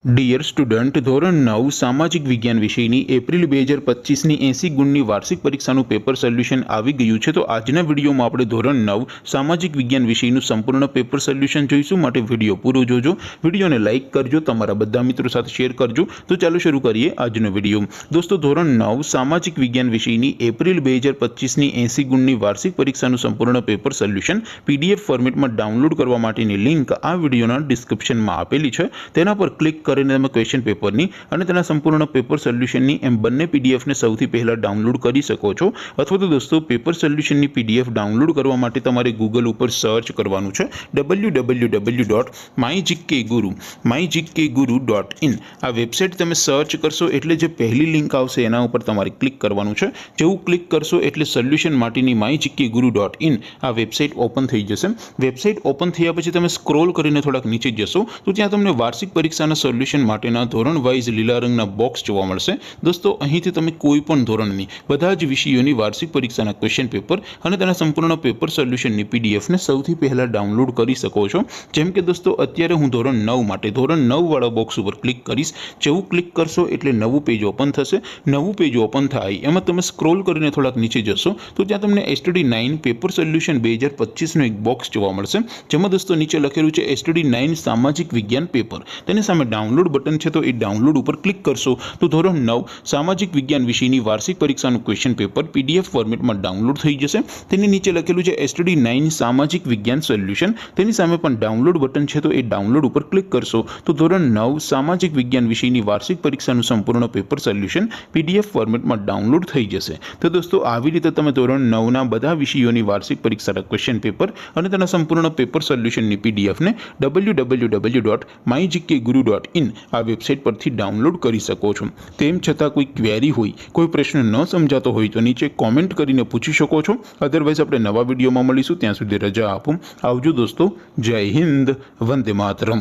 Dear student, ધોરણ 9 સામાજિક વિજ્ઞાન વિષયની એપ્રિલ 2025ની 80 ગુણની વાર્ષિક પરીક્ષાનું પેપર સોલ્યુશન આવી ગયું છે। તો આજના વિડીયોમાં આપણે ધોરણ 9 સામાજિક વિજ્ઞાન વિષયનું સંપૂર્ણ પેપર સોલ્યુશન જોઈશું। માટે વિડીયો પૂરો જોજો, વિડીયોને લાઇક કરજો, તમારા બધા મિત્રો સાથે શેર કરજો। તો ચાલો શરૂ કરીએ આજનો વિડીયો। દોસ્તો, ધોરણ 9 સામાજિક વિજ્ઞાન વિષયની એપ્રિલ 2025ની 80 ગુણની વાર્ષિક પરીક્ષાનું સંપૂર્ણ પેપર સોલ્યુશન PDF ફોર્મેટમાં ડાઉનલોડ કરવા માટેની લિંક આ વિડીયોના ડિસ્ક્રિપ્શનમાં આપેલી છે। તેના પર ક્લિક કરીને તમે ક્વેશ્ચન પેપરની અને તેના સંપૂર્ણ પેપર સોલ્યુશનની એમ બંને PDF ને સૌથી પહેલા ડાઉનલોડ કરી શકો છો। અથવા તો દોસ્તો, પેપર સોલ્યુશનની PDF ડાઉનલોડ કરવા માટે તમારે ગૂગલ ઉપર સર્ચ કરવાનું છે www.mygkguru.in। આ વેબસાઇટ તમે સર્ચ કરશો એટલે જે પહેલી લિંક આવશે એના ઉપર તમારે ક્લિક કરવાનું છે। જેવું ક્લિક કરશો એટલે સોલ્યુશન માટેની mygkguru.in આ વેબસાઇટ ઓપન થઈ જશે। વેબસાઇટ ઓપન થયા પછી તમે સ્ક્રોલ કરીને થોડાક નીચે જશો તો ત્યાં તમને વાર્ષિક પરીક્ષાના સોલ્યુશન માટેના ધોરણ વાઇઝ લીલા રંગના બોક્સ જોવા મળશે। દોસ્તો, અહીંથી તમે કોઈ પણ ધોરણની બધા જ વિષયોની વાર્ષિક પરીક્ષાના ક્વેશ્ચન પેપર અને તેના સંપૂર્ણ પેપર સોલ્યુશનની PDF ને સૌથી પહેલા ડાઉનલોડ કરી શકો છો। જેમ કે દોસ્તો, અત્યારે હું ધોરણ 9 માટે ધોરણ 9 વાળા બોક્સ ઉપર ક્લિક કરીશ। જેવું ક્લિક કરશો એટલે નવું પેજ ઓપન થશે। નવું પેજ ઓપન થાય એમાં તમે સ્ક્રોલ કરીને થોડાક નીચે જશો તો ત્યાં તમને STD9 પેપર સોલ્યુશન 2025નું એક બોક્સ જોવા મળશે। જેમાં દોસ્તો નીચે લખેલું છે STD9 સામાજિક વિજ્ઞાન પેપર। તેની સામે ડાઉનલોડ બટન છે, તો એ ડાઉનલોડ ઉપર ક્લિક કરશો તો ધોરણ 9 સામાજિક વિજ્ઞાન વિષયની વાર્ષિક પરીક્ષાનું ક્વેશ્ચન પેપર PDF ફોર્મેટમાં ડાઉનલોડ થઈ જશે। તેની નીચે લખેલું છે STD9 સામાજિક વિજ્ઞાન સોલ્યુશન। તેની સામે પણ ડાઉનલોડ બટન છે, તો એ ડાઉનલોડ ઉપર ક્લિક કરશો તો ધોરણ 9 સામાજિક વિજ્ઞાન વિષયની વાર્ષિક પરીક્ષાનું સંપૂર્ણ પેપર સોલ્યુશન PDF ફોર્મેટમાં ડાઉનલોડ થઈ જશે। તો દોસ્તો, આવી રીતે તમે ધોરણ 9ના બધા વિષયોની વાર્ષિક પરીક્ષાના ક્વેશ્ચન પેપર અને તેના સંપૂર્ણ પેપર સોલ્યુશનની PDF ને www.mygkguru.in આ વેબસાઇટ પરથી ડાઉનલોડ કરી શકો છો। તેમ છતાં કોઈ ક્વેરી હોય, કોઈ પ્રશ્ન ન સમજાતો હોય તો નીચે કોમેન્ટ કરીને પૂછી શકો છો। અધરવાઇઝ આપણે નવા વિડીયોમાં મળીશું। ત્યાં સુધી રજા આપો। આવજો દોસ્તો। જય હિન્દ, વંદે માતરમ।